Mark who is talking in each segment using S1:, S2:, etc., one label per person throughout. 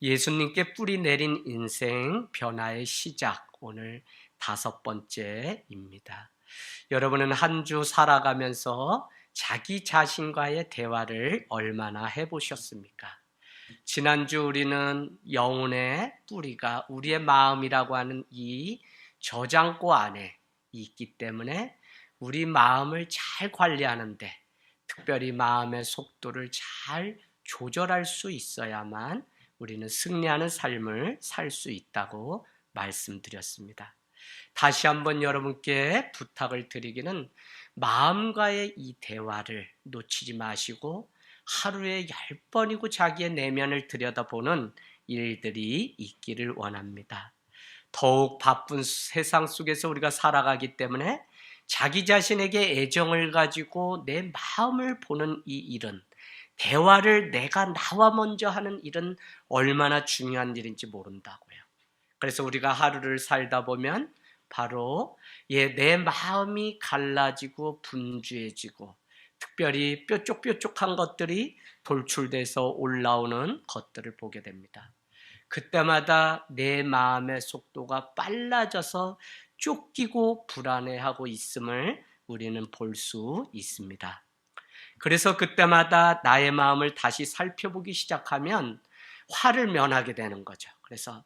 S1: 예수님께 뿌리 내린 인생 변화의 시작, 오늘 5번째입니다. 여러분은 한 주 살아가면서 자기 자신과의 대화를 얼마나 해보셨습니까? 지난주 우리는 영혼의 뿌리가 우리의 마음이라고 하는 이 저장고 안에 있기 때문에 우리 마음을 잘 관리하는데, 특별히 마음의 속도를 잘 조절할 수 있어야만 우리는 승리하는 삶을 살 수 있다고 말씀드렸습니다. 다시 한번 여러분께 부탁을 드리기는, 마음과의 이 대화를 놓치지 마시고 하루에 10번이고 자기의 내면을 들여다보는 일들이 있기를 원합니다. 더욱 바쁜 세상 속에서 우리가 살아가기 때문에 자기 자신에게 애정을 가지고 내 마음을 보는 이 일은, 대화를 내가 나와 먼저 하는 일은 얼마나 중요한 일인지 모른다고요. 그래서 우리가 하루를 살다 보면 바로 내 마음이 갈라지고 분주해지고, 특별히 뾰족뾰족한 것들이 돌출돼서 올라오는 것들을 보게 됩니다. 그때마다 내 마음의 속도가 빨라져서 쫓기고 불안해하고 있음을 우리는 볼 수 있습니다. 그래서 그때마다 나의 마음을 다시 살펴보기 시작하면 화를 면하게 되는 거죠. 그래서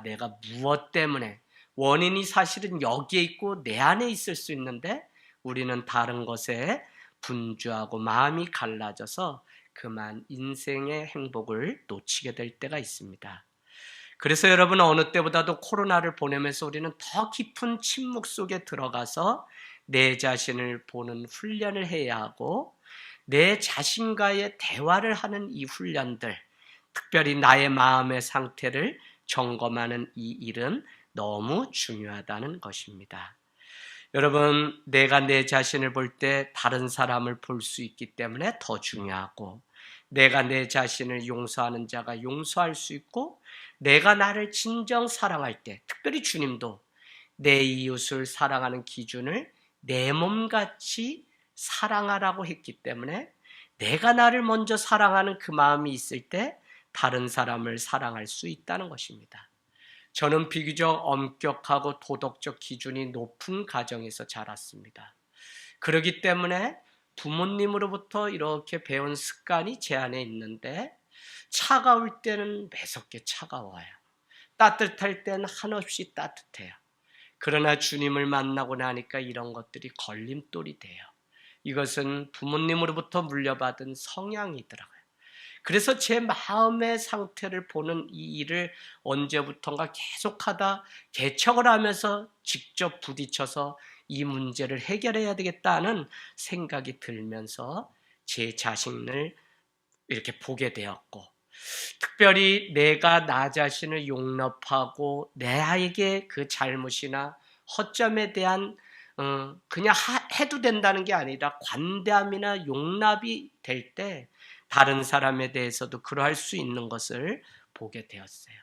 S1: 내가 무엇 때문에, 원인이 사실은 여기에 있고 내 안에 있을 수 있는데 우리는 다른 것에 분주하고 마음이 갈라져서 그만 인생의 행복을 놓치게 될 때가 있습니다. 그래서 여러분, 어느 때보다도 코로나를 보내면서 우리는 더 깊은 침묵 속에 들어가서 내 자신을 보는 훈련을 해야 하고, 내 자신과의 대화를 하는 이 훈련들, 특별히 나의 마음의 상태를 점검하는 이 일은 너무 중요하다는 것입니다. 여러분, 내가 내 자신을 볼 때 다른 사람을 볼 수 있기 때문에 더 중요하고, 내가 내 자신을 용서하는 자가 용서할 수 있고, 내가 나를 진정 사랑할 때, 특별히 주님도 내 이웃을 사랑하는 기준을 내 몸같이 사랑하라고 했기 때문에, 내가 나를 먼저 사랑하는 그 마음이 있을 때 다른 사람을 사랑할 수 있다는 것입니다. 저는 비교적 엄격하고 도덕적 기준이 높은 가정에서 자랐습니다. 그렇기 때문에 부모님으로부터 이렇게 배운 습관이 제 안에 있는데, 차가울 때는 매섭게 차가워요. 따뜻할 때는 한없이 따뜻해요. 그러나 주님을 만나고 나니까 이런 것들이 걸림돌이 돼요. 이것은 부모님으로부터 물려받은 성향이더라고요. 그래서 제 마음의 상태를 보는 이 일을 언제부턴가 계속하다 개척을 하면서 직접 부딪혀서 이 문제를 해결해야 되겠다는 생각이 들면서 제 자신을 이렇게 보게 되었고, 특별히 내가 나 자신을 용납하고 내에게 그 잘못이나 허점에 대한 그냥 해도 된다는 게 아니라 관대함이나 용납이 될 때 다른 사람에 대해서도 그러할 수 있는 것을 보게 되었어요.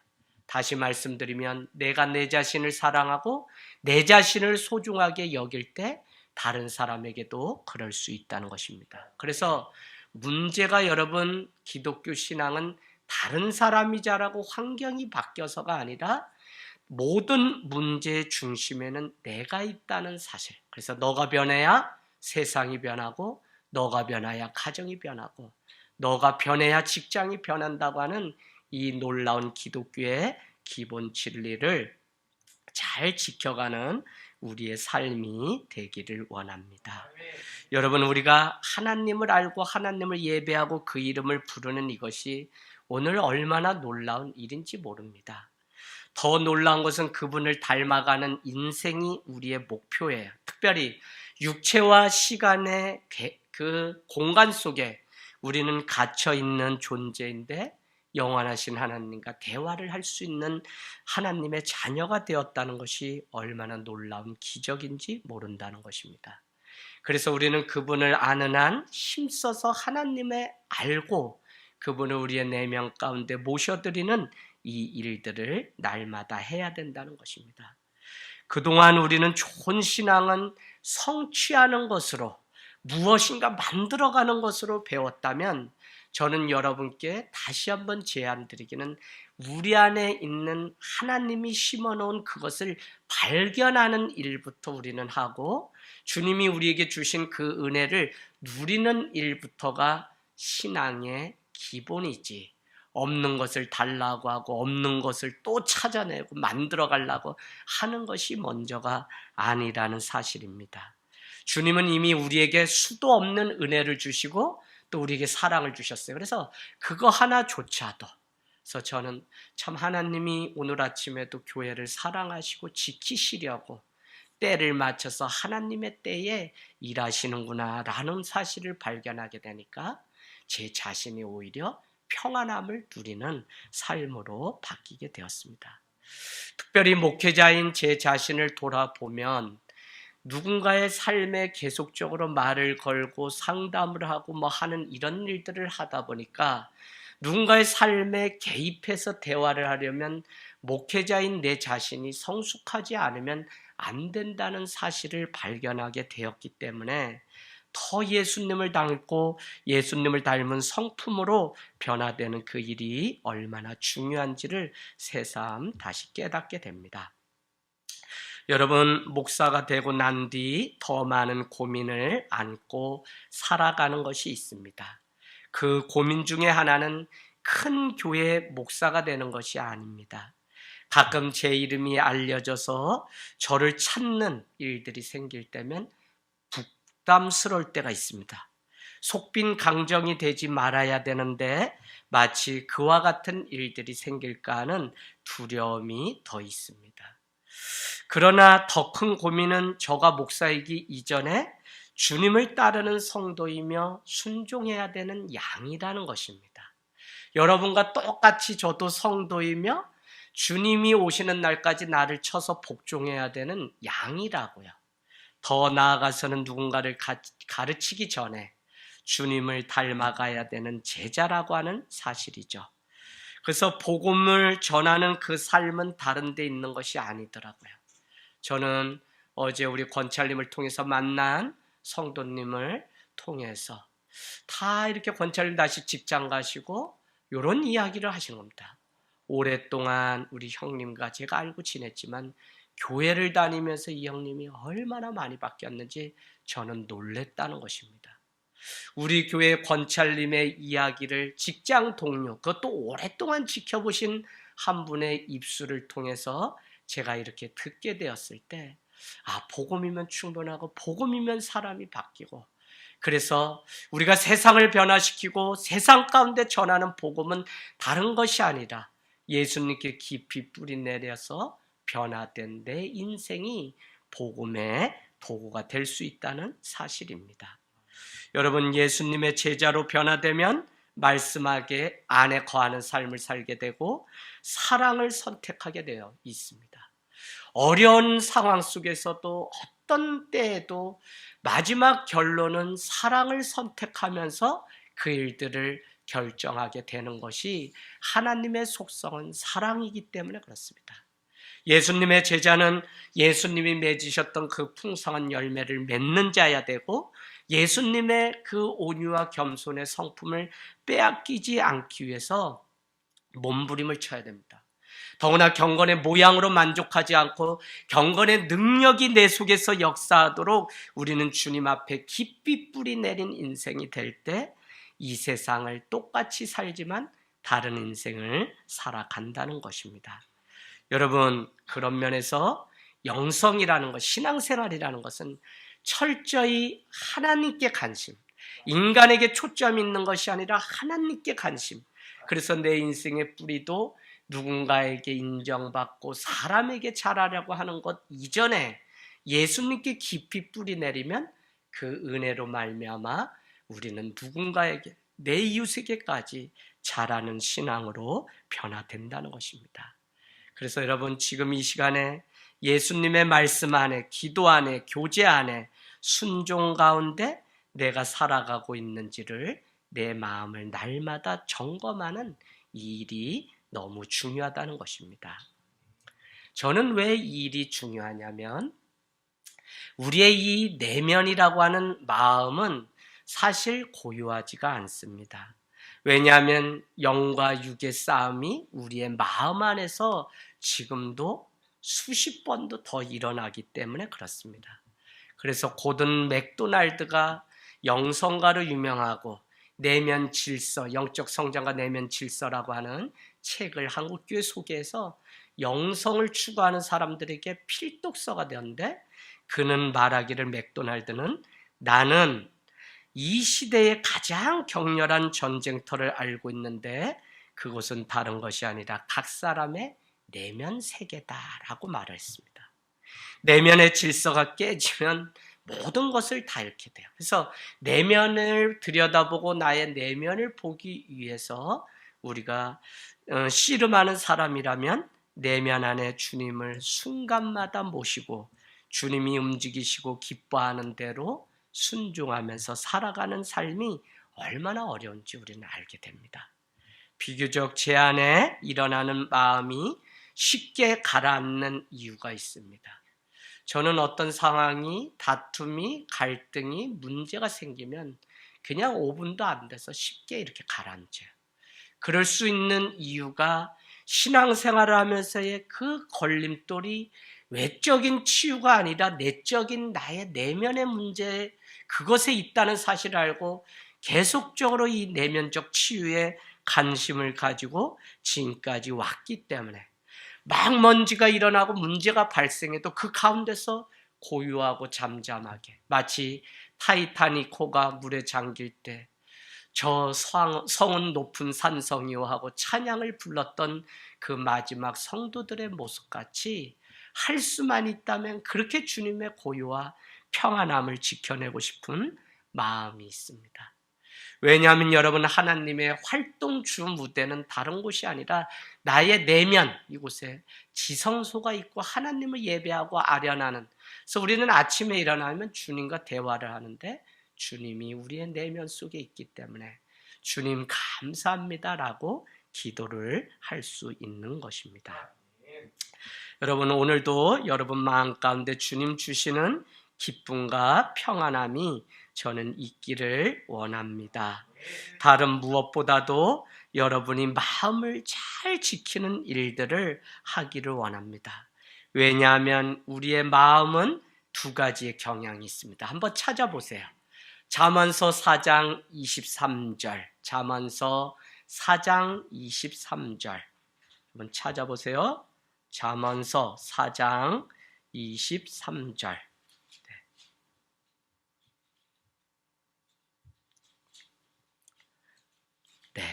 S1: 다시 말씀드리면, 내가 내 자신을 사랑하고 내 자신을 소중하게 여길 때 다른 사람에게도 그럴 수 있다는 것입니다. 그래서 문제가, 여러분, 기독교 신앙은 다른 사람이 자라고 환경이 바뀌어서가 아니라 모든 문제의 중심에는 내가 있다는 사실. 그래서 너가 변해야 세상이 변하고, 너가 변해야 가정이 변하고, 너가 변해야 직장이 변한다고 하는 이 놀라운 기독교의 기본 진리를 잘 지켜가는 우리의 삶이 되기를 원합니다. 여러분, 우리가 하나님을 알고 하나님을 예배하고 그 이름을 부르는 이것이 오늘 얼마나 놀라운 일인지 모릅니다. 더 놀라운 것은 그분을 닮아가는 인생이 우리의 목표예요. 특별히 육체와 시간의 그 공간 속에 우리는 갇혀 있는 존재인데, 영원하신 하나님과 대화를 할 수 있는 하나님의 자녀가 되었다는 것이 얼마나 놀라운 기적인지 모른다는 것입니다. 그래서 우리는 그분을 아는 한 힘써서 하나님의 알고 그분을 우리의 내면 가운데 모셔드리는 이 일들을 날마다 해야 된다는 것입니다. 그동안 우리는 좋은 신앙은 성취하는 것으로, 무엇인가 만들어가는 것으로 배웠다면, 저는 여러분께 다시 한번 제안드리기는, 우리 안에 있는 하나님이 심어놓은 그것을 발견하는 일부터 우리는 하고, 주님이 우리에게 주신 그 은혜를 누리는 일부터가 신앙의 기본이지, 없는 것을 달라고 하고 없는 것을 또 찾아내고 만들어 가려고 하는 것이 먼저가 아니라는 사실입니다. 주님은 이미 우리에게 수도 없는 은혜를 주시고 또 우리에게 사랑을 주셨어요. 그래서 그거 하나조차도, 그래서 저는 참 하나님이 오늘 아침에도 교회를 사랑하시고 지키시려고 때를 맞춰서 하나님의 때에 일하시는구나 라는 사실을 발견하게 되니까 제 자신이 오히려 평안함을 누리는 삶으로 바뀌게 되었습니다. 특별히 목회자인 제 자신을 돌아보면 누군가의 삶에 계속적으로 말을 걸고 상담을 하고 하는 이런 일들을 하다 보니까 누군가의 삶에 개입해서 대화를 하려면 목회자인 내 자신이 성숙하지 않으면 안 된다는 사실을 발견하게 되었기 때문에 더 예수님을 닮고 예수님을 닮은 성품으로 변화되는 그 일이 얼마나 중요한지를 새삼 다시 깨닫게 됩니다. 여러분, 목사가 되고 난 뒤 더 많은 고민을 안고 살아가는 것이 있습니다. 그 고민 중에 하나는 큰 교회 목사가 되는 것이 아닙니다. 가끔 제 이름이 알려져서 저를 찾는 일들이 생길 때면 부담스러울 때가 있습니다. 속빈 강정이 되지 말아야 되는데 마치 그와 같은 일들이 생길까 하는 두려움이 더 있습니다. 그러나 더 큰 고민은 저가 목사이기 이전에 주님을 따르는 성도이며 순종해야 되는 양이라는 것입니다. 여러분과 똑같이 저도 성도이며 주님이 오시는 날까지 나를 쳐서 복종해야 되는 양이라고요. 더 나아가서는 누군가를 가르치기 전에 주님을 닮아가야 되는 제자라고 하는 사실이죠. 그래서 복음을 전하는 그 삶은 다른 데 있는 것이 아니더라고요. 저는 어제 우리 권찰님을 통해서 만난 성도님을 통해서 다 이렇게 권찰님 다시 직장 가시고 이런 이야기를 하시는 겁니다. 오랫동안 우리 형님과 제가 알고 지냈지만 교회를 다니면서 이 형님이 얼마나 많이 바뀌었는지 저는 놀랬다는 것입니다. 우리 교회 권찰님의 이야기를 직장 동료, 그것도 오랫동안 지켜보신 한 분의 입술을 통해서 제가 이렇게 듣게 되었을 때, 복음이면 충분하고 복음이면 사람이 바뀌고, 그래서 우리가 세상을 변화시키고 세상 가운데 전하는 복음은 다른 것이 아니라 예수님께 깊이 뿌리 내려서 변화된 내 인생이 복음의 도구가 될 수 있다는 사실입니다. 여러분, 예수님의 제자로 변화되면 말씀 안에 거하는 삶을 살게 되고 사랑을 선택하게 되어 있습니다. 어려운 상황 속에서도 어떤 때에도 마지막 결론은 사랑을 선택하면서 그 일들을 결정하게 되는 것이 하나님의 속성은 사랑이기 때문에 그렇습니다. 예수님의 제자는 예수님이 맺으셨던 그 풍성한 열매를 맺는 자야 되고 예수님의 그 온유와 겸손의 성품을 빼앗기지 않기 위해서 몸부림을 쳐야 됩니다. 더구나 경건의 모양으로 만족하지 않고 경건의 능력이 내 속에서 역사하도록 우리는 주님 앞에 깊이 뿌리 내린 인생이 될 때 이 세상을 똑같이 살지만 다른 인생을 살아간다는 것입니다. 여러분, 그런 면에서 영성이라는 것, 신앙생활이라는 것은 철저히 하나님께 관심, 인간에게 초점이 있는 것이 아니라 하나님께 관심. 그래서 내 인생의 뿌리도 누군가에게 인정받고 사람에게 잘하려고 하는 것 이전에 예수님께 깊이 뿌리 내리면 그 은혜로 말미암아 우리는 누군가에게, 내 이웃에게까지 잘하는 신앙으로 변화된다는 것입니다. 그래서 여러분, 지금 이 시간에 예수님의 말씀 안에, 기도 안에, 교제 안에 순종 가운데 내가 살아가고 있는지를 내 마음을 날마다 점검하는 이 일이 너무 중요하다는 것입니다. 저는 왜 이 일이 중요하냐면 우리의 이 내면이라고 하는 마음은 사실 고요하지가 않습니다. 왜냐하면 영과 육의 싸움이 우리의 마음 안에서 지금도 수십 번도 더 일어나기 때문에 그렇습니다. 그래서 고든 맥도날드가 영성가로 유명하고 내면 질서, 영적 성장과 내면 질서라고 하는 책을 한국교회 소개해서 영성을 추구하는 사람들에게 필독서가 되었는데, 그는 말하기를, 맥도날드는, 나는 이 시대의 가장 격렬한 전쟁터를 알고 있는데 그것은 다른 것이 아니라 각 사람의 내면 세계다라고 말을 했습니다. 내면의 질서가 깨지면 모든 것을 다 잃게 돼요. 그래서 내면을 들여다보고 나의 내면을 보기 위해서 우리가 씨름하는 사람이라면 내면 안에 주님을 순간마다 모시고 주님이 움직이시고 기뻐하는 대로 순종하면서 살아가는 삶이 얼마나 어려운지 우리는 알게 됩니다. 비교적 제 안에 일어나는 마음이 쉽게 가라앉는 이유가 있습니다. 저는 어떤 상황이, 다툼이, 갈등이, 문제가 생기면 그냥 5분도 안 돼서 쉽게 이렇게 가라앉아요. 그럴 수 있는 이유가 신앙생활을 하면서의 그 걸림돌이 외적인 치유가 아니라 내적인 나의 내면의 문제, 그것에 있다는 사실을 알고 계속적으로 이 내면적 치유에 관심을 가지고 지금까지 왔기 때문에 막 먼지가 일어나고 문제가 발생해도 그 가운데서 고요하고 잠잠하게, 마치 타이타닉호가 물에 잠길 때 저 성은 높은 산성이요 하고 찬양을 불렀던 그 마지막 성도들의 모습같이 할 수만 있다면 그렇게 주님의 고요와 평안함을 지켜내고 싶은 마음이 있습니다. 왜냐하면 여러분, 하나님의 활동 주 무대는 다른 곳이 아니라 나의 내면, 이곳에 지성소가 있고 하나님을 예배하고 아련하는, 그래서 우리는 아침에 일어나면 주님과 대화를 하는데 주님이 우리의 내면 속에 있기 때문에 주님 감사합니다라고 기도를 할 수 있는 것입니다. 여러분, 오늘도 여러분 마음 가운데 주님 주시는 기쁨과 평안함이 저는 있기를 원합니다. 다른 무엇보다도 여러분이 마음을 잘 지키는 일들을 하기를 원합니다. 왜냐하면 우리의 마음은 두 가지의 경향이 있습니다. 한번 찾아보세요. 잠언서 4장 23절, 잠언서 4장 23절 한번 찾아보세요. 잠언서 4장 23절. 네.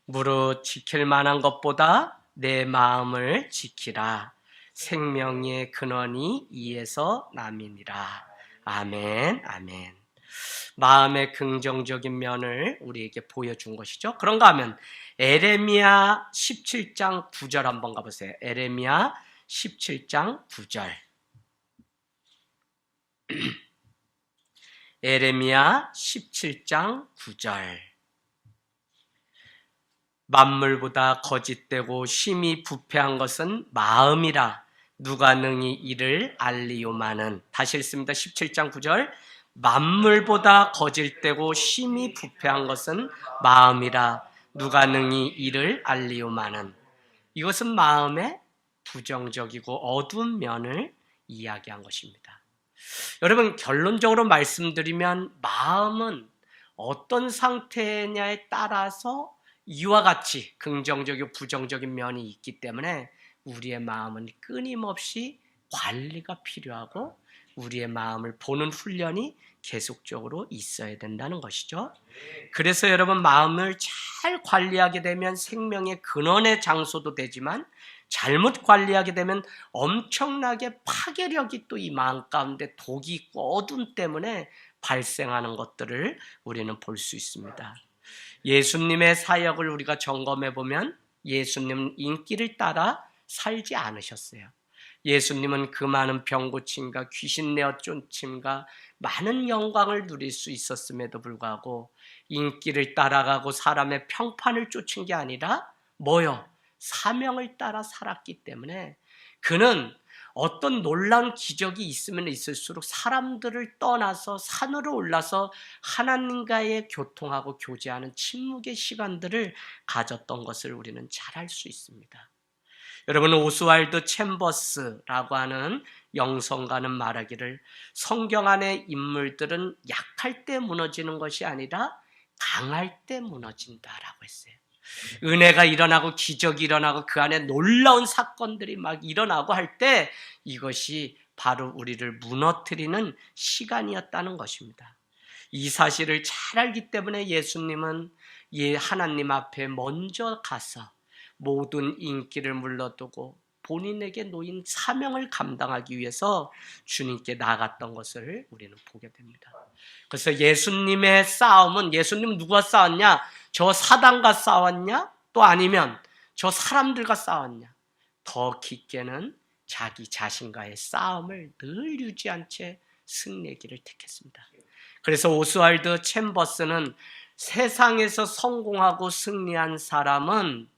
S1: 무릇 지킬 만한 것보다 내 마음을 지키라. 생명의 근원이 이에서 남이니라. 아멘, 아멘. 마음의 긍정적인 면을 우리에게 보여준 것이죠. 그런가 하면 에레미야 17장 9절 한번 가보세요. 에레미야 17장 9절. 에레미야 17장 9절. 만물보다 거짓되고 심히 부패한 것은 마음이라 누가 능히 이를 알리오마는. 다시 읽습니다. 17장 9절. 만물보다 거짓되고 심히 부패한 것은 마음이라 누가 능히 이를 알리오마는. 이것은 마음의 부정적이고 어두운 면을 이야기한 것입니다. 여러분, 결론적으로 말씀드리면 마음은 어떤 상태냐에 따라서 이와 같이 긍정적이고 부정적인 면이 있기 때문에 우리의 마음은 끊임없이 관리가 필요하고 우리의 마음을 보는 훈련이 계속적으로 있어야 된다는 것이죠. 그래서 여러분, 마음을 잘 관리하게 되면 생명의 근원의 장소도 되지만 잘못 관리하게 되면 엄청나게 파괴력이 또 이 마음 가운데 독이 있고 어둠 때문에 발생하는 것들을 우리는 볼 수 있습니다. 예수님의 사역을 우리가 점검해 보면 예수님은 인기를 따라 살지 않으셨어요. 예수님은 그 많은 병 고침과 귀신 내어 쫓임과 많은 영광을 누릴 수 있었음에도 불구하고 인기를 따라가고 사람의 평판을 쫓은 게 아니라 뭐요? 사명을 따라 살았기 때문에 그는 어떤 놀라운 기적이 있으면 있을수록 사람들을 떠나서 산으로 올라서 하나님과의 교통하고 교제하는 침묵의 시간들을 가졌던 것을 우리는 잘 알 수 있습니다. 여러분, 오스왈드 챔버스라고 하는 영성가는 말하기를 성경 안의 인물들은 약할 때 무너지는 것이 아니라 강할 때 무너진다라고 했어요. 은혜가 일어나고 기적이 일어나고 그 안에 놀라운 사건들이 막 일어나고 할 때 이것이 바로 우리를 무너뜨리는 시간이었다는 것입니다. 이 사실을 잘 알기 때문에 예수님은 하나님 앞에 먼저 가서 모든 인기를 물러두고 본인에게 놓인 사명을 감당하기 위해서 주님께 나아갔던 것을 우리는 보게 됩니다. 그래서 예수님의 싸움은, 예수님은 누구와 싸웠냐? 저 사단과 싸웠냐? 또 아니면 저 사람들과 싸웠냐? 더 깊게는 자기 자신과의 싸움을 늘 유지한 채 승리하기를 택했습니다. 그래서 오스왈드 챔버스는 세상에서 성공하고 승리한 사람은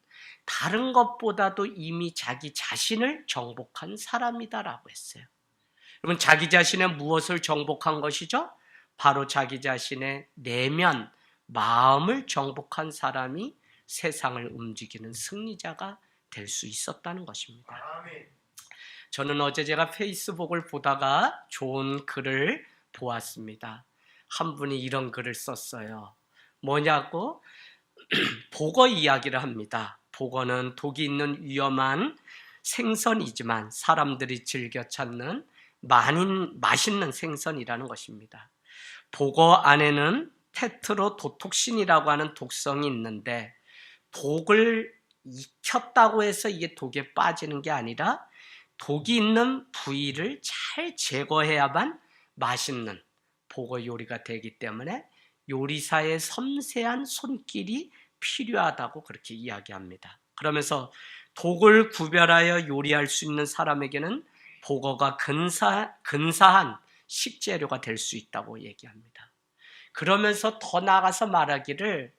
S1: 다른 것보다도 이미 자기 자신을 정복한 사람이다라고 했어요. 여러분, 자기 자신의 무엇을 정복한 것이죠? 바로 자기 자신의 내면, 마음을 정복한 사람이 세상을 움직이는 승리자가 될 수 있었다는 것입니다. 저는 어제 제가 페이스북을 보다가 좋은 글을 보았습니다. 한 분이 이런 글을 썼어요. 뭐냐고? 복어 이야기를 합니다. 복어는 독이 있는 위험한 생선이지만 사람들이 즐겨 찾는 맛있는 생선이라는 것입니다. 복어 안에는 테트로도톡신이라고 하는 독성이 있는데 독을 익혔다고 해서 이게 독에 빠지는 게 아니라 독이 있는 부위를 잘 제거해야만 맛있는 복어 요리가 되기 때문에 요리사의 섬세한 손길이 필요하다고 그렇게 이야기합니다. 그러면서 독을 구별하여 요리할 수 있는 사람에게는 복어가 근사한 식재료가 될 수 있다고 얘기합니다. 그러면서 더 나아가서 말하기를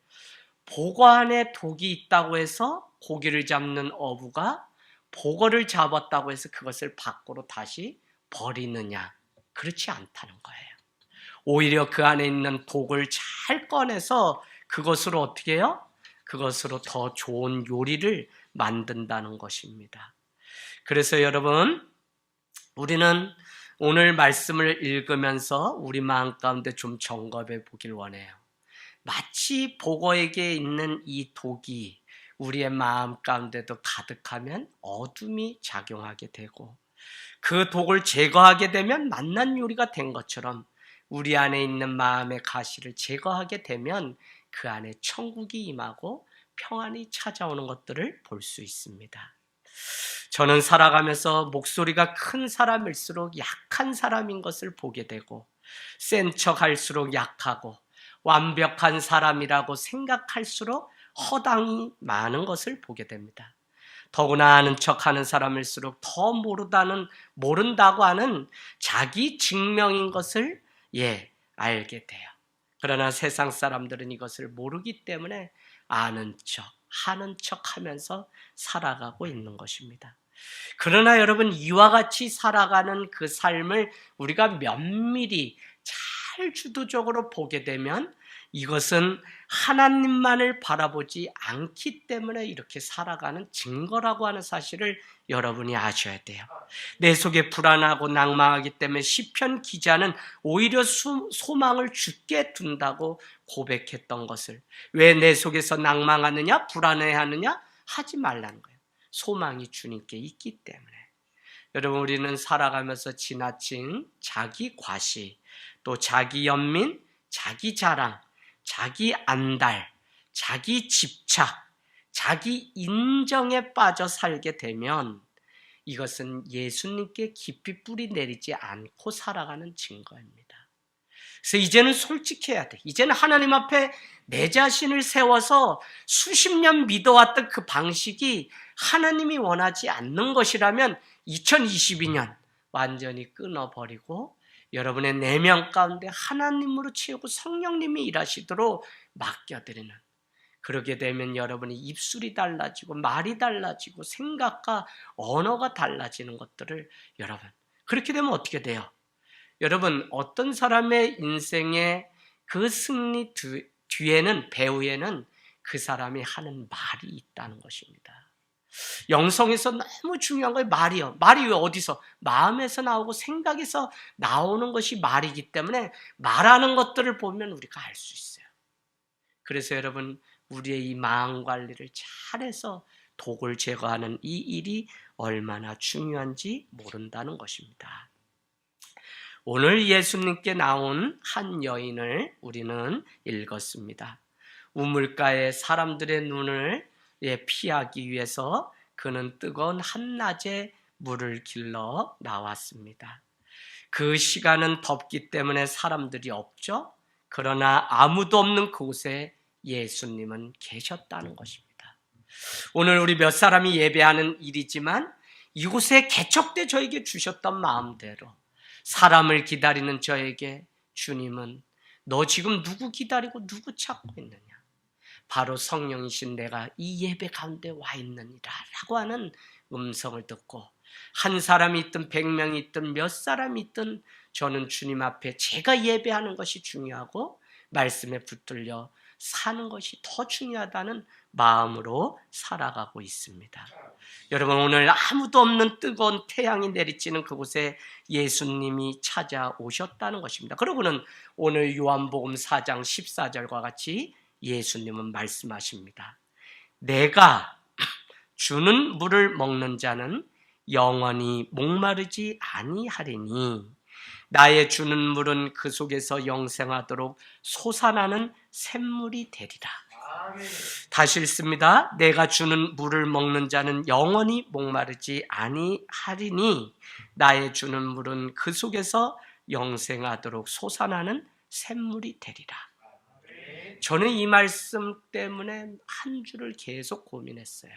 S1: 복어 안에 독이 있다고 해서 고기를 잡는 어부가 복어를 잡았다고 해서 그것을 밖으로 다시 버리느냐? 그렇지 않다는 거예요. 오히려 그 안에 있는 독을 잘 꺼내서 그것으로 어떻게 해요? 그것으로 더 좋은 요리를 만든다는 것입니다. 그래서 여러분, 우리는 오늘 말씀을 읽으면서 우리 마음 가운데 좀 점검해 보길 원해요. 마치 복어에게 있는 이 독이 우리의 마음 가운데도 가득하면 어둠이 작용하게 되고 그 독을 제거하게 되면 맛난 요리가 된 것처럼 우리 안에 있는 마음의 가시를 제거하게 되면 그 안에 천국이 임하고 평안이 찾아오는 것들을 볼 수 있습니다. 저는 살아가면서 목소리가 큰 사람일수록 약한 사람인 것을 보게 되고 센 척할수록 약하고 완벽한 사람이라고 생각할수록 허당이 많은 것을 보게 됩니다. 더구나 아는 척하는 사람일수록 더 모른다고 하는 자기 증명인 것을 알게 돼요. 그러나 세상 사람들은 이것을 모르기 때문에 아는 척, 하는 척 하면서 살아가고 있는 것입니다. 그러나 여러분, 이와 같이 살아가는 그 삶을 우리가 면밀히 잘 주도적으로 보게 되면 이것은 하나님만을 바라보지 않기 때문에 이렇게 살아가는 증거라고 하는 사실을 여러분이 아셔야 돼요. 내 속에 불안하고 낭망하기 때문에 시편 기자는 오히려 소망을 죽게 둔다고 고백했던 것을, 왜 내 속에서 낭망하느냐 불안해하느냐 하지 말라는 거예요. 소망이 주님께 있기 때문에. 여러분, 우리는 살아가면서 지나친 자기 과시, 또 자기 연민, 자기 자랑, 자기 안달, 자기 집착, 자기 인정에 빠져 살게 되면 이것은 예수님께 깊이 뿌리 내리지 않고 살아가는 증거입니다. 그래서 이제는 솔직해야 돼. 이제는 하나님 앞에 내 자신을 세워서 수십 년 믿어왔던 그 방식이 하나님이 원하지 않는 것이라면 2022년 완전히 끊어버리고 여러분의 내면 가운데 하나님으로 채우고 성령님이 일하시도록 맡겨드리는 그러게 되면 여러분이 입술이 달라지고 말이 달라지고 생각과 언어가 달라지는 것들을 여러분, 그렇게 되면 어떻게 돼요? 여러분, 어떤 사람의 인생의 그 승리 뒤에는, 배후에는 그 사람이 하는 말이 있다는 것입니다. 영성에서 너무 중요한 건 말이요. 말이 왜 어디서? 마음에서 나오고 생각에서 나오는 것이 말이기 때문에 말하는 것들을 보면 우리가 알 수 있어요. 그래서 여러분, 우리의 이 마음 관리를 잘해서 독을 제거하는 이 일이 얼마나 중요한지 모른다는 것입니다. 오늘 예수님께 나온 한 여인을 우리는 읽었습니다. 우물가에 사람들의 눈을 피하기 위해서 그는 뜨거운 한낮에 물을 길러 나왔습니다. 그 시간은 덥기 때문에 사람들이 없죠. 그러나 아무도 없는 그곳에 예수님은 계셨다는 것입니다. 오늘 우리 몇 사람이 예배하는 일이지만 이곳에 개척돼 저에게 주셨던 마음대로 사람을 기다리는 저에게 주님은 너 지금 누구 기다리고 누구 찾고 있느냐? 바로 성령이신 내가 이 예배 가운데 와 있느니라 라고 하는 음성을 듣고 한 사람이 있든 100명이 있든 몇 사람이 있든 저는 주님 앞에 제가 예배하는 것이 중요하고 말씀에 붙들려 사는 것이 더 중요하다는 마음으로 살아가고 있습니다. 여러분, 오늘 아무도 없는 뜨거운 태양이 내리쬐는 그곳에 예수님이 찾아오셨다는 것입니다. 그러고는 오늘 요한복음 4장 14절과 같이 예수님은 말씀하십니다. 내가 주는 물을 먹는 자는 영원히 목마르지 아니하리니 나의 주는 물은 그 속에서 영생하도록 솟아나는 샘물이 되리라. 다시 읽습니다. 내가 주는 물을 먹는 자는 영원히 목마르지 아니하리니 나의 주는 물은 그 속에서 영생하도록 솟아나는 샘물이 되리라. 저는 이 말씀 때문에 한 주를 계속 고민했어요.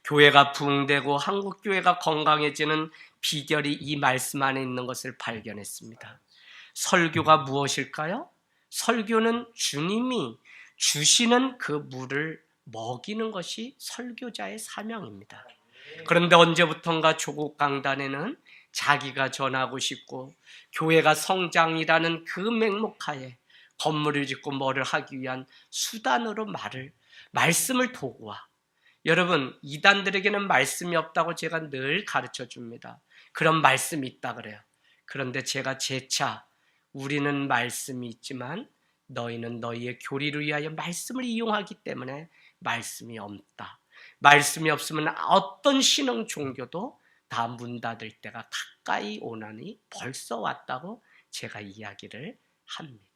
S1: 교회가 부흥되고 한국 교회가 건강해지는 비결이 이 말씀 안에 있는 것을 발견했습니다. 설교가 무엇일까요? 설교는 주님이 주시는 그 물을 먹이는 것이 설교자의 사명입니다. 그런데 언제부턴가 조국 강단에는 자기가 전하고 싶고 교회가 성장이라는 그 맹목하에 건물을 짓고 뭐를 하기 위한 수단으로 말씀을 도구화. 여러분, 이단들에게는 말씀이 없다고 제가 늘 가르쳐 줍니다. 그런 말씀이 있다 그래요. 그런데 제가 재차 우리는 말씀이 있지만 너희는 너희의 교리를 위하여 말씀을 이용하기 때문에 말씀이 없다. 말씀이 없으면 어떤 신흥 종교도 다 문 닫을 때가 가까이 오나니 벌써 왔다고 제가 이야기를 합니다.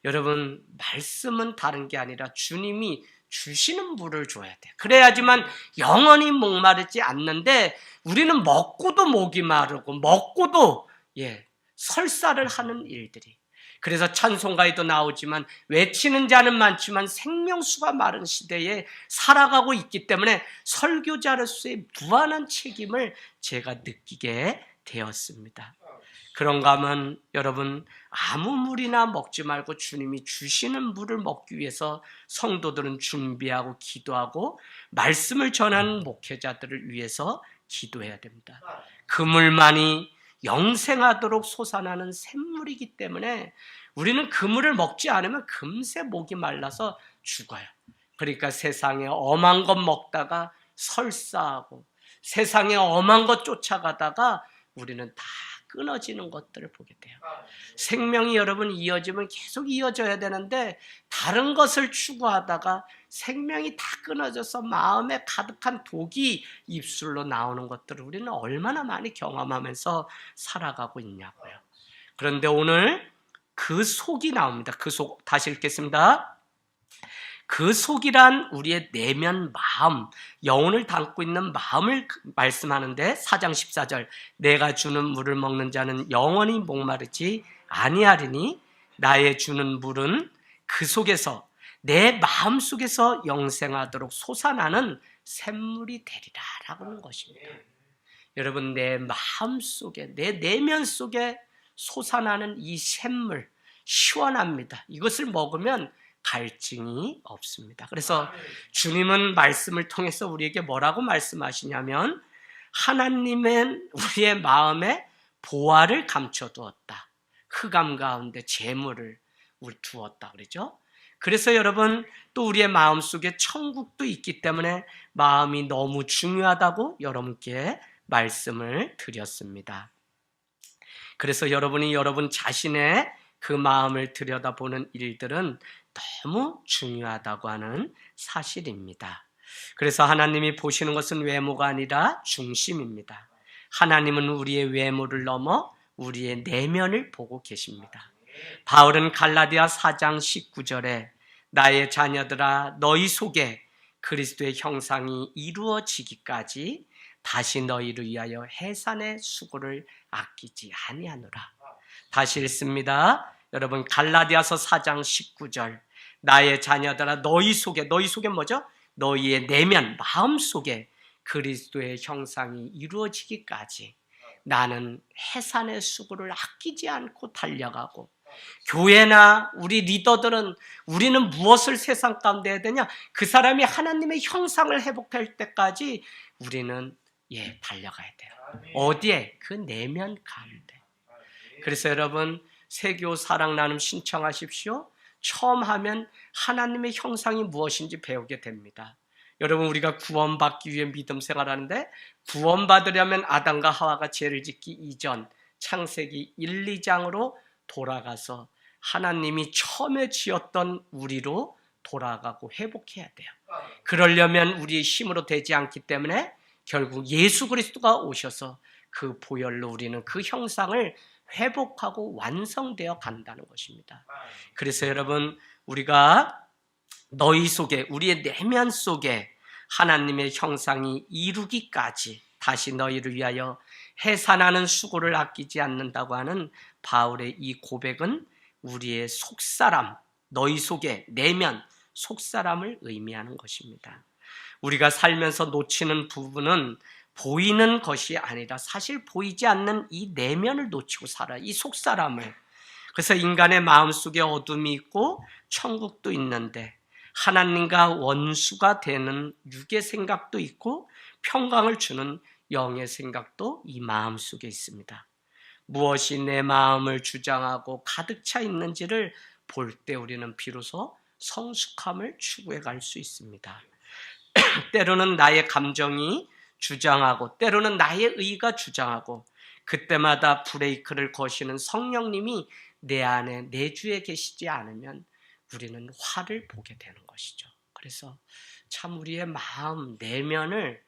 S1: 여러분, 말씀은 다른 게 아니라 주님이 주시는 물을 줘야 돼. 그래야지만 영원히 목마르지 않는데 우리는 먹고도 목이 마르고 먹고도 설사를 하는 일들이. 그래서 찬송가에도 나오지만 외치는 자는 많지만 생명수가 마른 시대에 살아가고 있기 때문에 설교자로서의 무한한 책임을 제가 느끼게 되었습니다. 그런가 하면 여러분, 아무 물이나 먹지 말고 주님이 주시는 물을 먹기 위해서 성도들은 준비하고 기도하고 말씀을 전하는 목회자들을 위해서 기도해야 됩니다. 그 물만이 영생하도록 솟아나는 샘물이기 때문에 우리는 그 물을 먹지 않으면 금세 목이 말라서 죽어요. 그러니까 세상에 엄한 것 먹다가 설사하고 세상에 엄한 것 쫓아가다가 우리는 다 끊어지는 것들을 보게 돼요. 생명이 여러분 이어지면 계속 이어져야 되는데 다른 것을 추구하다가 생명이 다 끊어져서 마음에 가득한 독이 입술로 나오는 것들을 우리는 얼마나 많이 경험하면서 살아가고 있냐고요. 그런데 오늘 그 속이 나옵니다. 그 속, 다시 읽겠습니다. 그 속이란 우리의 내면 마음, 영혼을 담고 있는 마음을 말씀하는데 4장 14절 내가 주는 물을 먹는 자는 영원히 목마르지 아니하리니 나의 주는 물은 그 속에서 내 마음 속에서 영생하도록 솟아나는 샘물이 되리라 라고 하는 것입니다. 여러분, 내 마음 속에 내 내면 속에 솟아나는 이 샘물 시원합니다. 이것을 먹으면 갈증이 없습니다. 그래서 주님은 말씀을 통해서 우리에게 뭐라고 말씀하시냐면 하나님은 우리의 마음에 보화를 감춰두었다. 흑암 가운데 재물을 두었다 그러죠. 그래서 여러분 또 우리의 마음속에 천국도 있기 때문에 마음이 너무 중요하다고 여러분께 말씀을 드렸습니다. 그래서 여러분이 여러분 자신의 그 마음을 들여다보는 일들은 너무 중요하다고 하는 사실입니다. 그래서 하나님이 보시는 것은 외모가 아니라 중심입니다. 하나님은 우리의 외모를 넘어 우리의 내면을 보고 계십니다. 바울은 갈라디아 4장 19절에 나의 자녀들아 너희 속에 그리스도의 형상이 이루어지기까지 다시 너희를 위하여 해산의 수고를 아끼지 아니하노라. 다시 읽습니다. 여러분 갈라디아서 4장 19절 나의 자녀들아 너희 속에 뭐죠? 너희의 내면 마음 속에 그리스도의 형상이 이루어지기까지 나는 해산의 수고를 아끼지 않고 달려가고 교회나 우리 리더들은 우리는 무엇을 세상 가운데 해야 되냐? 그 사람이 하나님의 형상을 회복할 때까지 우리는 달려가야 돼요. 어디에? 그 내면 가운데. 그래서 여러분 세교 사랑 나눔 신청하십시오. 처음 하면 하나님의 형상이 무엇인지 배우게 됩니다. 여러분 우리가 구원받기 위해 믿음 생활하는데 구원받으려면 아담과 하와가 죄를 짓기 이전 창세기 1, 2장으로 돌아가서 하나님이 처음에 지었던 우리로 돌아가고 회복해야 돼요. 그러려면 우리의 힘으로 되지 않기 때문에 결국 예수 그리스도가 오셔서 그 보혈로 우리는 그 형상을 회복하고 완성되어 간다는 것입니다. 그래서 여러분 우리가 너희 속에 우리의 내면 속에 하나님의 형상이 이루기까지 다시 너희를 위하여 해산하는 수고를 아끼지 않는다고 하는 바울의 이 고백은 우리의 속사람, 너희 속에 내면 속사람을 의미하는 것입니다. 우리가 살면서 놓치는 부분은 보이는 것이 아니라 사실 보이지 않는 이 내면을 놓치고 살아요. 이 속사람을. 그래서 인간의 마음속에 어둠이 있고 천국도 있는데 하나님과 원수가 되는 육의 생각도 있고 평강을 주는 영의 생각도 이 마음속에 있습니다. 무엇이 내 마음을 주장하고 가득 차 있는지를 볼 때 우리는 비로소 성숙함을 추구해 갈 수 있습니다. 때로는 나의 감정이 주장하고 때로는 나의 의가 주장하고 그때마다 브레이크를 거시는 성령님이 내 안에 내주에 계시지 않으면 우리는 화를 보게 되는 것이죠. 그래서 참 우리의 마음 내면을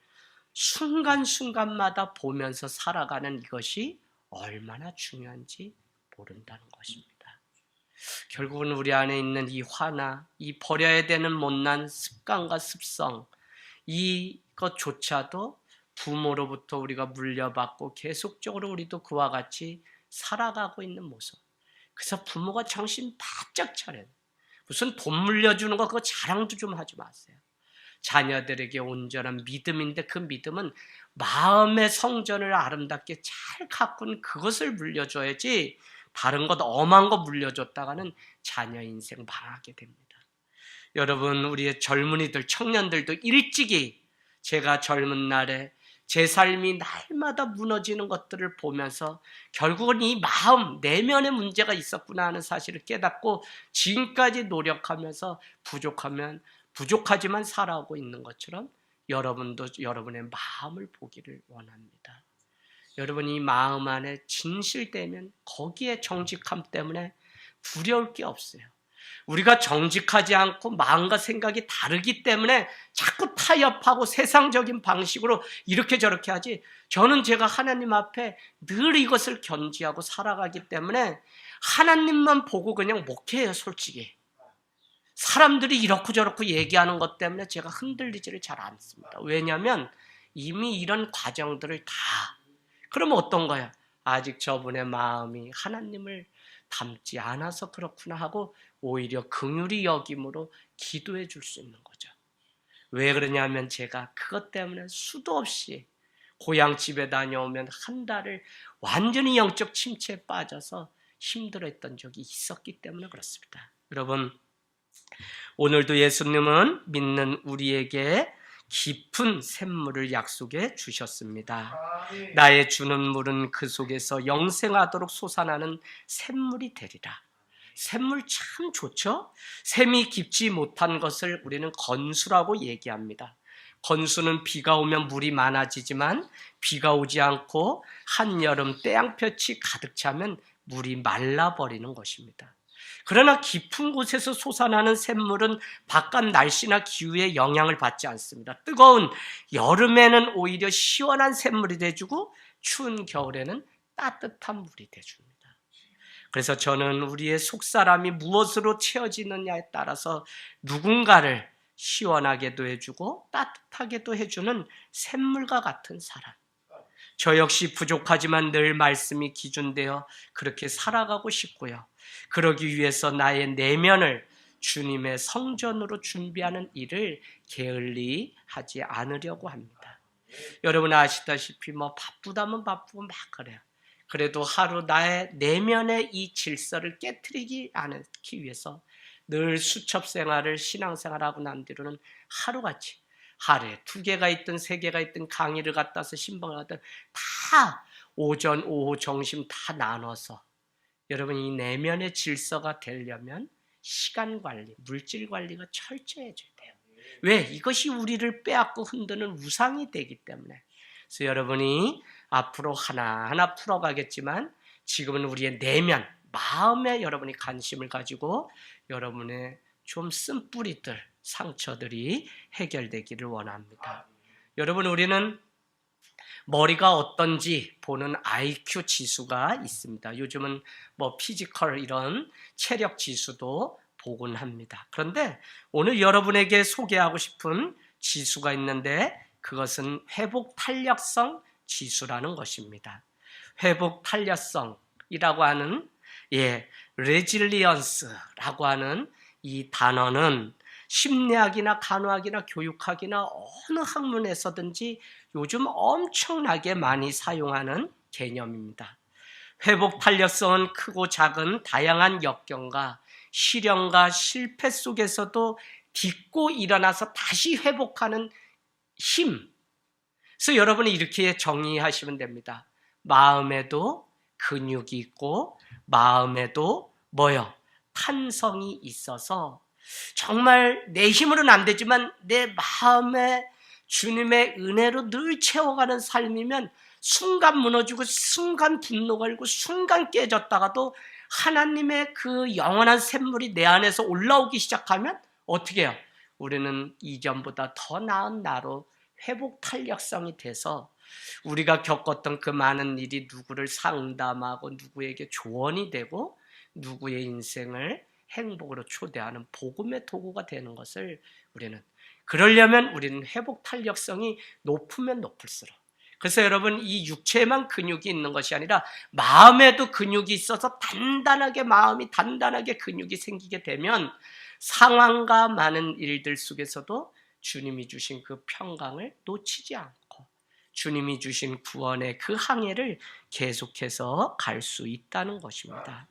S1: 순간순간마다 보면서 살아가는 이것이 얼마나 중요한지 모른다는 것입니다. 결국은 우리 안에 있는 이 화나 이 버려야 되는 못난 습관과 습성 이것조차도 부모로부터 우리가 물려받고 계속적으로 우리도 그와 같이 살아가고 있는 모습. 그래서 부모가 정신 바짝 차려요. 무슨 돈 물려주는 거 그거 자랑도 좀 하지 마세요. 자녀들에게 온전한 믿음인데 그 믿음은 마음의 성전을 아름답게 잘 가꾼 그것을 물려줘야지 다른 것 엄한 거 물려줬다가는 자녀 인생 망하게 됩니다. 여러분 우리의 젊은이들 청년들도 일찍이 제가 젊은 날에 제 삶이 날마다 무너지는 것들을 보면서 결국은 이 마음 내면에 문제가 있었구나 하는 사실을 깨닫고 지금까지 노력하면서 부족하지만 살아오고 있는 것처럼 여러분도 여러분의 마음을 보기를 원합니다. 여러분 이 마음 안에 진실되면 거기에 정직함 때문에 두려울 게 없어요. 우리가 정직하지 않고 마음과 생각이 다르기 때문에 자꾸 타협하고 세상적인 방식으로 이렇게 저렇게 하지, 저는 제가 하나님 앞에 늘 이것을 견지하고 살아가기 때문에 하나님만 보고 그냥 목회해요. 솔직히 사람들이 이렇고 저렇고 얘기하는 것 때문에 제가 흔들리지를 잘 않습니다. 왜냐하면 이미 이런 과정들을 다, 그러면 어떤 거야? 아직 저분의 마음이 하나님을 닮지 않아서 그렇구나 하고 오히려 긍휼히 여김으로 기도해 줄 수 있는 거죠. 왜 그러냐면 제가 그것 때문에 수도 없이 고향집에 다녀오면 한 달을 완전히 영적 침체에 빠져서 힘들어했던 적이 있었기 때문에 그렇습니다. 여러분 오늘도 예수님은 믿는 우리에게 깊은 샘물을 약속해 주셨습니다. 나의 주는 물은 그 속에서 영생하도록 솟아나는 샘물이 되리라. 샘물 참 좋죠? 샘이 깊지 못한 것을 우리는 건수라고 얘기합니다. 건수는 비가 오면 물이 많아지지만 비가 오지 않고 한여름 태양볕이 가득 차면 물이 말라버리는 것입니다. 그러나 깊은 곳에서 솟아나는 샘물은 바깥 날씨나 기후의 영향을 받지 않습니다. 뜨거운 여름에는 오히려 시원한 샘물이 돼주고 추운 겨울에는 따뜻한 물이 돼줍니다. 그래서 저는 우리의 속사람이 무엇으로 채워지느냐에 따라서 누군가를 시원하게도 해주고 따뜻하게도 해주는 샘물과 같은 사람. 저 역시 부족하지만 늘 말씀이 기준되어 그렇게 살아가고 싶고요. 그러기 위해서 나의 내면을 주님의 성전으로 준비하는 일을 게을리 하지 않으려고 합니다. 여러분 아시다시피 바쁘다면 바쁘고 막 그래요. 그래도 하루 나의 내면의 이 질서를 깨트리지 않기 위해서 늘 수첩 생활을 신앙생활하고 난 뒤로는 하루같이 하루에 2개가 있든 3개가 있든 강의를 갔다 와서 신방을 갔다 다 오전, 오후, 점심 다 나눠서 여러분 이 내면의 질서가 되려면 시간 관리, 물질 관리가 철저해져야 돼요. 왜? 이것이 우리를 빼앗고 흔드는 우상이 되기 때문에. 그래서 여러분이 앞으로 하나하나 풀어가겠지만 지금은 우리의 내면, 마음에 여러분이 관심을 가지고 여러분의 좀 쓴뿌리들, 상처들이 해결되기를 원합니다. 여러분 우리는 머리가 어떤지 보는 IQ 지수가 있습니다. 요즘은 피지컬 이런 체력 지수도 보곤 합니다. 그런데 오늘 여러분에게 소개하고 싶은 지수가 있는데 그것은 회복 탄력성 지수라는 것입니다. 회복 탄력성이라고 하는 resilience라고 하는 이 단어는 심리학이나 간호학이나 교육학이나 어느 학문에서든지 요즘 엄청나게 많이 사용하는 개념입니다. 회복 탄력성은 크고 작은 다양한 역경과 시련과 실패 속에서도 딛고 일어나서 다시 회복하는 힘. 그래서 여러분이 이렇게 정의하시면 됩니다. 마음에도 근육이 있고 마음에도 탄성이 있어서 정말 내 힘으로는 안 되지만 내 마음에 주님의 은혜로 늘 채워가는 삶이면 순간 무너지고 순간 분노 걸고 순간 깨졌다가도 하나님의 그 영원한 샘물이 내 안에서 올라오기 시작하면 어떻게 해요? 우리는 이전보다 더 나은 나로 회복 탄력성이 돼서 우리가 겪었던 그 많은 일이 누구를 상담하고 누구에게 조언이 되고 누구의 인생을 행복으로 초대하는 복음의 도구가 되는 것을 그러려면 우리는 회복 탄력성이 높으면 높을수록. 그래서 여러분 이 육체에만 근육이 있는 것이 아니라 마음에도 근육이 있어서 마음이 단단하게 근육이 생기게 되면 상황과 많은 일들 속에서도 주님이 주신 그 평강을 놓치지 않고 주님이 주신 구원의 그 항해를 계속해서 갈 수 있다는 것입니다.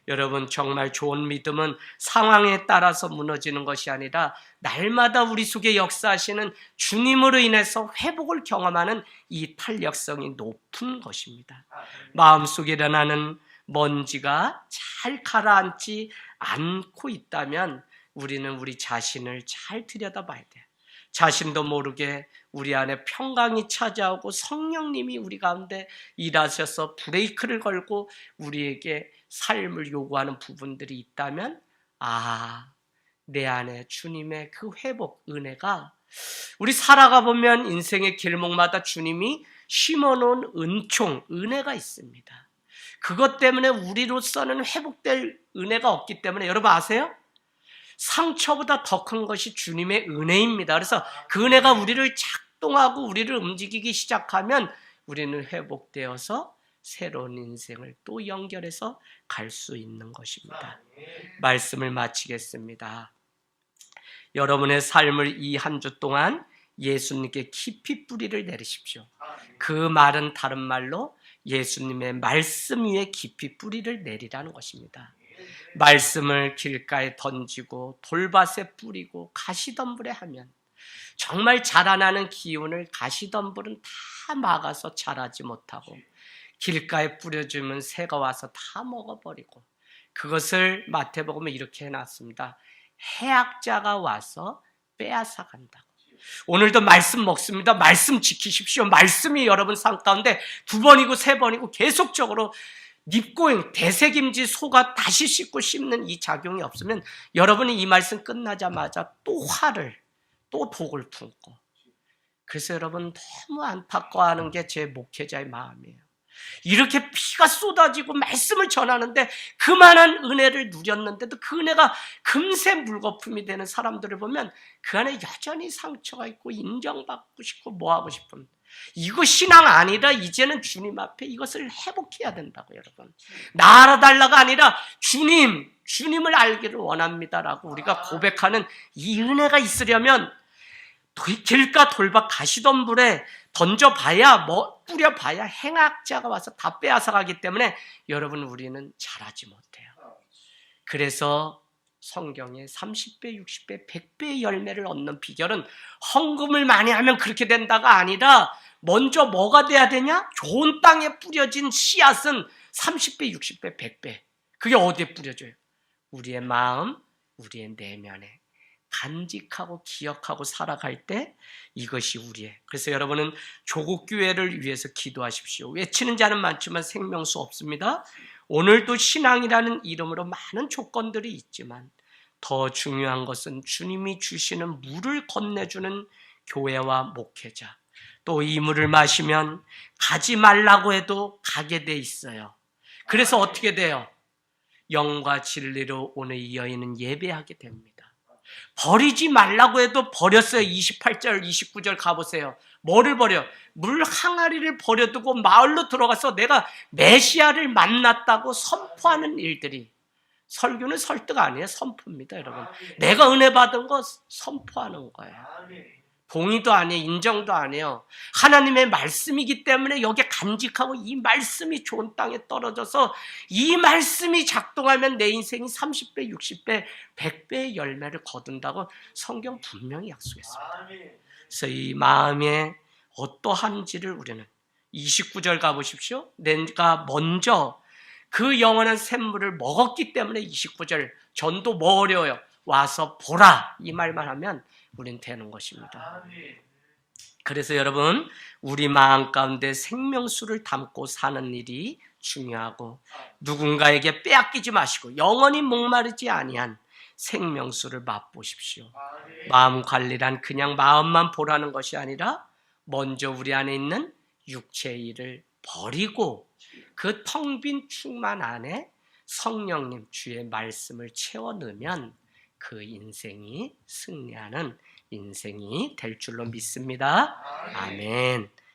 S1: 여러분 정말 좋은 믿음은 상황에 따라서 무너지는 것이 아니라 날마다 우리 속에 역사하시는 주님으로 인해서 회복을 경험하는 이 탄력성이 높은 것입니다. 마음속에 일어나는 먼지가 잘 가라앉지 않고 있다면 우리는 우리 자신을 잘 들여다봐야 돼요. 자신도 모르게 우리 안에 평강이 찾아오고 성령님이 우리 가운데 일하셔서 브레이크를 걸고 우리에게 삶을 요구하는 부분들이 있다면 내 안에 주님의 그 회복 은혜가 우리 살아가 보면 인생의 길목마다 주님이 심어놓은 은혜가 있습니다. 그것 때문에 우리로서는 회복될 은혜가 없기 때문에 여러분 아세요? 상처보다 더 큰 것이 주님의 은혜입니다. 그래서 그 은혜가 우리를 작동하고 우리를 움직이기 시작하면 우리는 회복되어서 새로운 인생을 또 연결해서 갈 수 있는 것입니다. 말씀을 마치겠습니다. 여러분의 삶을 이 한 주 동안 예수님께 깊이 뿌리를 내리십시오. 그 말은 다른 말로 예수님의 말씀 위에 깊이 뿌리를 내리라는 것입니다. 말씀을 길가에 던지고 돌밭에 뿌리고 가시덤불에 하면 정말 자라나는 기운을 가시덤불은 다 막아서 자라지 못하고 길가에 뿌려주면 새가 와서 다 먹어버리고, 그것을 마태복음에 이렇게 해놨습니다. 해악자가 와서 빼앗아 간다고. 오늘도 말씀 먹습니다. 말씀 지키십시오. 말씀이 여러분 삶 가운데 2번이고 3번이고 계속적으로 닙고잉, 대세김지 소가 다시 씻고 씹는 이 작용이 없으면 여러분이 이 말씀 끝나자마자 또 화를, 또 독을 품고. 그래서 여러분 너무 안타까워하는 게 제 목회자의 마음이에요. 이렇게 피가 쏟아지고 말씀을 전하는데 그만한 은혜를 누렸는데도 그 은혜가 금세 물거품이 되는 사람들을 보면 그 안에 여전히 상처가 있고 인정받고 싶고 뭐하고 싶은, 이거 신앙 아니라 이제는 주님 앞에 이것을 회복해야 된다고. 여러분, 나 알아달라가 아니라 주님을 알기를 원합니다라고 우리가 고백하는 이 은혜가 있으려면 길가 돌밭 가시덤불에 던져봐야 뿌려봐야 행악자가 와서 다 빼앗아 가기 때문에 여러분 우리는 잘하지 못해요. 그래서 성경에 30배, 60배, 100배의 열매를 얻는 비결은 헌금을 많이 하면 그렇게 된다가 아니라 먼저 뭐가 돼야 되냐? 좋은 땅에 뿌려진 씨앗은 30배, 60배, 100배. 그게 어디에 뿌려져요? 우리의 마음, 우리의 내면에 간직하고 기억하고 살아갈 때 이것이 우리의. 그래서 여러분은 조국교회를 위해서 기도하십시오. 외치는 자는 많지만 생명수 없습니다. 오늘도 신앙이라는 이름으로 많은 조건들이 있지만 더 중요한 것은 주님이 주시는 물을 건네주는 교회와 목회자, 또 이 물을 마시면 가지 말라고 해도 가게 돼 있어요. 그래서 어떻게 돼요? 영과 진리로 오늘 이 여인은 예배하게 됩니다. 버리지 말라고 해도 버렸어요. 28절 29절 가보세요. 뭐를 버려? 물 항아리를 버려두고 마을로 들어가서 내가 메시아를 만났다고 선포하는 일들이, 설교는 설득 아니에요. 선포입니다. 여러분, 내가 은혜 받은 거 선포하는 거예요. 동의도 아니에요. 인정도 아니에요. 하나님의 말씀이기 때문에 여기에 간직하고 이 말씀이 좋은 땅에 떨어져서 이 말씀이 작동하면 내 인생이 30배, 60배, 100배의 열매를 거둔다고 성경 분명히 약속했습니다. 그래서 이 마음에 어떠한지를 우리는 29절 가보십시오. 내가 먼저 그 영원한 샘물을 먹었기 때문에 29절 전도 뭐 어려워요? 와서 보라, 이 말만 하면 우린 되는 것입니다. 그래서 여러분, 우리 마음 가운데 생명수를 담고 사는 일이 중요하고 누군가에게 빼앗기지 마시고 영원히 목마르지 아니한 생명수를 맛보십시오. 마음 관리란 그냥 마음만 보라는 것이 아니라 먼저 우리 안에 있는 육체의 일을 버리고 그 텅 빈 충만 안에 성령님 주의 말씀을 채워 넣으면 그 인생이 승리하는 인생이 될 줄로 믿습니다. 아멘.